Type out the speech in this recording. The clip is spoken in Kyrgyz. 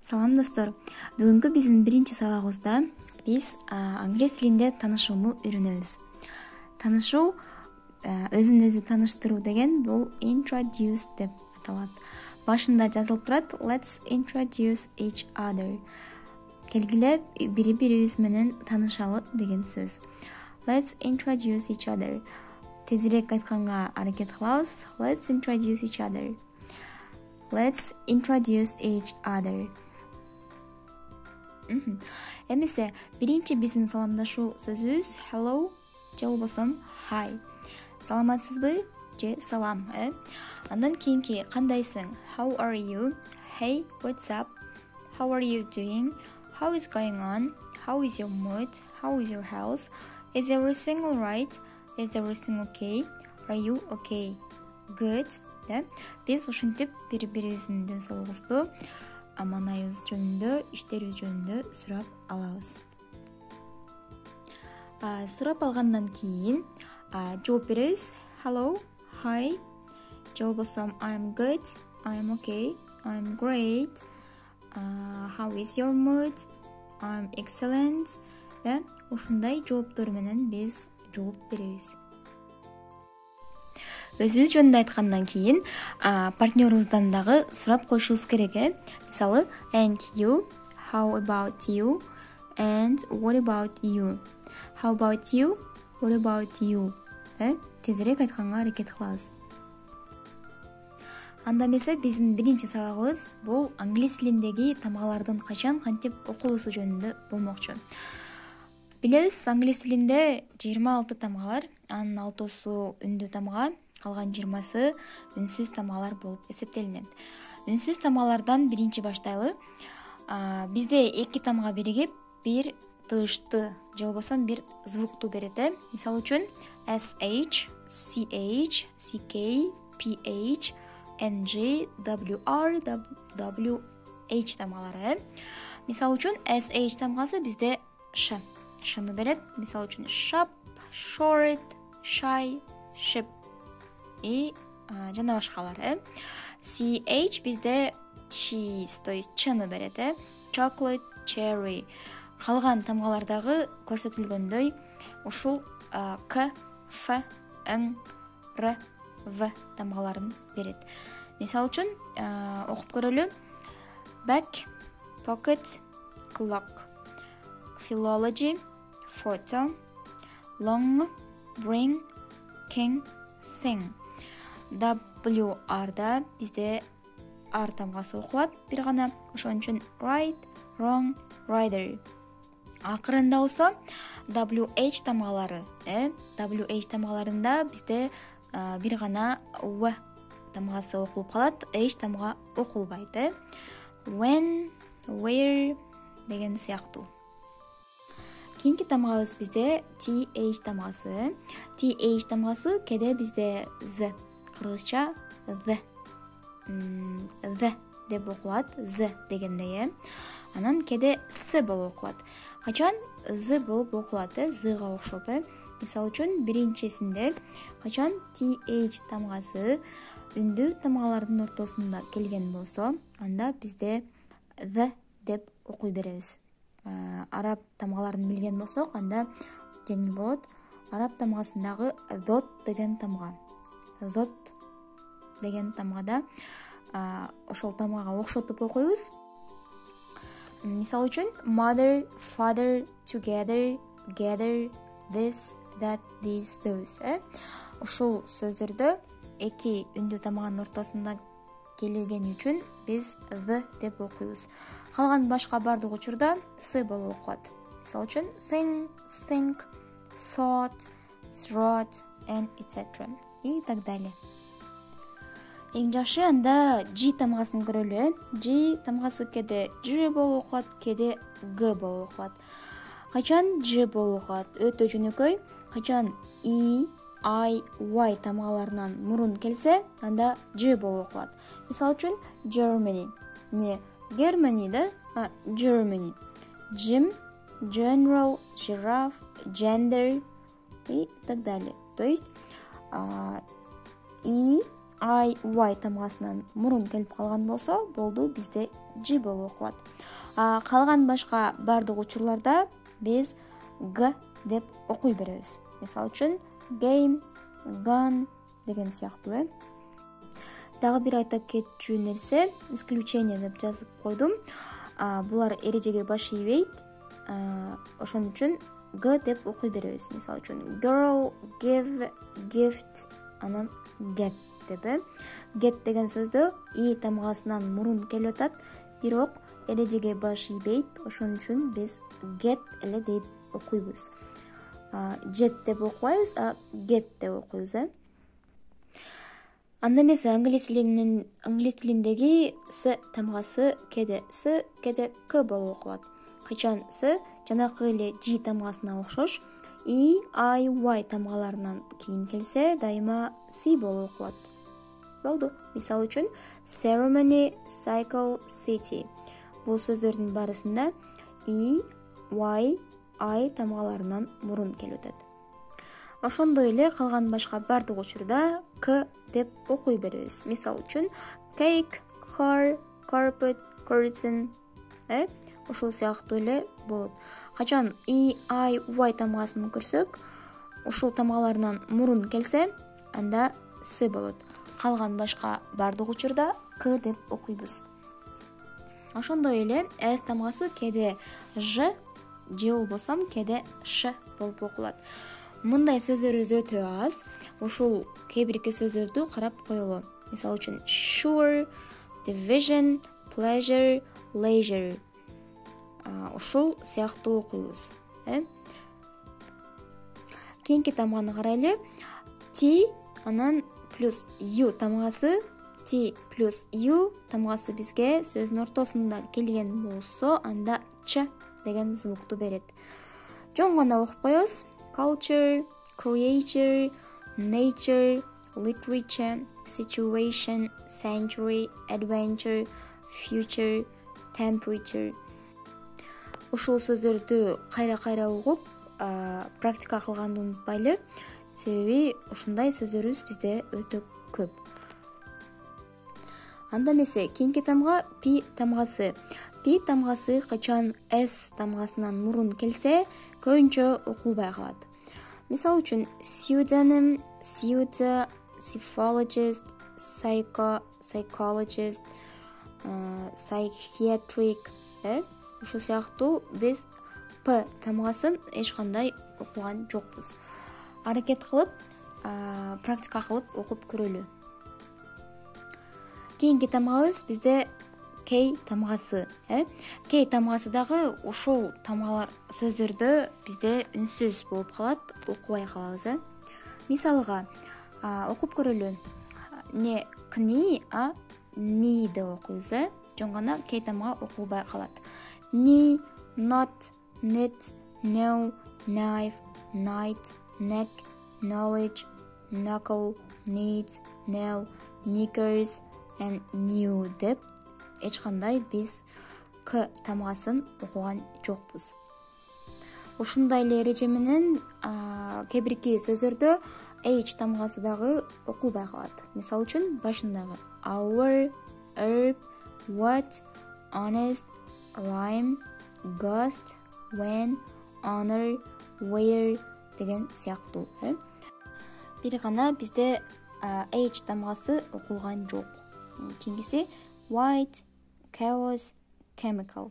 Салам достор. Бүгүнкү биздин биринчи сабагыбызда биз англис тилинде таанышууну үйрөнөбүз. Таанышуу өзүн өзү тааныштыруу деген бул introduce деп аталат. Башында жазылып турат let's introduce each other. Келгиле бири-бирибиз менен таанышалы деген сөз. Let's introduce each other. Тезирээк айтканга аракет кылабыз. Let's introduce each other. Let's introduce each other. Эмесе биринчи биздин саламдашуу сөзүбүз hello же болбосо hi. Саламатсызбы же салам, Андан кийинки кандайсың? How are you? Hey, what's up? How are you doing? How is going on? How is your mood? How is your health? Is everything alright? Is everything okay? Are you okay? Good. Биз ушинтип бири-бирибиздин ден соолугубузду, аманайыбыз жөнүндө, иштерибиз жөнүндө сурап алабыз. Сурап алгандан кийин жооп беребиз. Hello, hi, же болбосо I'm good, I'm okay, I'm great. How is your mood? I'm excellent. Ушундай жооптор менен биз жооп беребиз. Өзүбүз жөнүндө айткандан кийин партнерибиздан дагы сурап коюшубуз керек. Мисалы, and you, how about you, and what about you? How about you? What about you? Тезирээк айтканга аракет кылабыз. Анда эмесе биздин биринчи сабагыбыз бул англис тилиндеги тамгалардын качан кантип окулуусу жөнүндө болмокчу. Билебиз, англис тилинде 26 тамга бар. Анын 6-су үндүү тамга, калган 20-сы үнсүз тамгалар болуп эсептелинет. Үнсүз тамгалардан биринчи баштайлы. Бизде 2 тамга биригип бир тыышты же болбосо бир звукту берет. Мисалы үчүн sh, ch, ck, ph, ng, wr, wh тамгалары. Мисалы үчүн sh тамгасы бизде шны берет. Мисалы үчүн shop, short, shy, ship и жана башкалар. Ch бизде cheese, то есть чны берет. Chocolate, cherry. Калган тамгалардагы көрсөтүлгөндөй ушул к, ф, н, р, в тамгаларын берет. Мисалы үчүн окуп көрөлү. Back, pocket, clock. Philology, photo. Long, bring, king, thing. WR-да бизде R тамгасы окулат бир гана. Ошон үчүн right, wrong, rider. Акырында болсо WH тамгалары. WH тамгаларында бизде бир гана W тамгасы окулуп калат, H тамга окулбайт. When, where деген сыяктуу. Кийинки тамгабыз бизде TH тамгасы. TH тамгасы кеде бизде Z, кыргызча the деп окулат, Z дегендей. Анан кеде S болуп окулат. Качан Z болуп окулат, Z-га окшоп. Мисалы үчүн биринчисинде качан TH тамгасы үндүү тамгалардын ортосунда келген болсо, анда бизде the деп окуй беребиз. Араб тамгаларын билген болсок, анда жеңил болот. Араб тамгасындагы dot деген тамга. Dot деген тамгада ошол тамгага окшотуп окуйбуз. Мисалы үчүн mother, father, together, gather, this, that, these, those. Ушул сөздөрдө эки үндүү тамганын ортосунда келилгени үчүн биз the деп окуйбуз. Калган башка бардык учурда s болуп окулат. Мисалы үчүн thing, think, thought, throat and etc. И так далее. Эң жакшы анда G тамгасын көрөлү. G тамгасы кеде G болуп окулат, кеде G болуп окулат. Качан G болуп окулат? Өтө жөнөкөй. Качан E, I, Y тамгаларынан мурун келсе, анда G болуп окулат. Мисалы үчүн Germany. Не Germany да, Germany. Gym, general, giraffe, gender и так далее. То есть E, I, Y тамгасынан мурун келип калган болсо, болду, бизде G болуп окулат. Калган башка бардык учурларда биз G деп окуй беребиз. Мисалы үчүн game, gun деген сыяктуу. Дагы бир айта кетчү нерсе, исключение деп жазып койдум. Булар эрежеге баш ийбейт. Ошон үчүн G деп окуй беребиз. Мисалы үчүн girl, give, gift, анан get деп. Get деген сөздө и тамгасынан мурун келип атат, бирок эрежеге баш ийбейт. Ошон үчүн биз get эле деп окуйбуз. Jet деп окубайбыз, get деп окуйбуз. Анда эмес англис тилиндеги с тамгасы кеде с, кеде к болуп окулат. Качан с жанакы эле G тамгасына окшош, I, Y тамгаларынан кийин келсе, дайыма C болуп окулат. Болду. Мисалы үчүн ceremony, cycle, city. Бул сөздөрдүн барысында I, Y, I тамгаларынан мурун келип атат. Ошондой эле калган башка бардык учурда К деп окуй беребиз. Мисалы үчүн cake, car, carpet, curtain, ошол сыяктуу эле болот. Качан I, Y тамгасын көрсөк, ушул тамгаларынан мурун келсе, анда С болот. Калган башка бардык учурда К деп окуйбуз. Ошондой эле S тамгасы кеде Ж, же болбосо кеде Ш болуп окулат. Мындай сөздөрүбүз өтө аз. Ушул кээ бирки сөздөрдү карап коелу. Мисалы үчүн sure, division, pleasure, leisure. Ушул сыяктуу окуйбуз. Кийинки тамганы карайлы. T анан плюс U тамгасы, T плюс U тамгасы бизге сөздүн ортосунда келген болсо, анда Ч деген звукту берет. Жон гана окуп коебуз. Culture, creature, nature, literature, situation, century, adventure, future, temperature. Ушул сөздөрдү кайра-кайра угуп, практика кылганды унутпайлы. Себеби ушундай сөздөрүбүз бизде өтө көп. Анда эмесе кийинки тамга P тамгасы. P тамгасы качан S тамгасынан мурун келсе, көбүнчө окулбай калат. Мисалы үчүн pseudonym, pseudo, psephologist, psychologist, psychiatric, ушул сыяктуу биз P тамгасын эч кандай окуган жокпуз. Аракет кылып, практика кылып окуп көрөлү. Кийинки тамгабыз бизде K тамгасы. K тамгасы дагы ушул тамгалар сөздөрдө бизде үнсүз болуп калат, окубай калабыз. Мисалга, окуп көрөлү. Не кни, а ни деп окуйбуз. Жон гана K тамга окулбай калат. Ни, not, knit, know, knife, night, neck, knowledge, knuckle, need, nail, knickers and new деп эч кандай биз К тамгасын окуган жокпуз. Ушундай эле эреже менен кээ бирки сөздөрдө H тамгасы дагы окулбай калат. Мисалы үчүн башындагы hour, herb, what, honest, rhyme, ghost, when, honor, where деген сыяктуу. Бир гана бизде H тамгасы окулган жок. Кийинкиси white, chaos, chemical.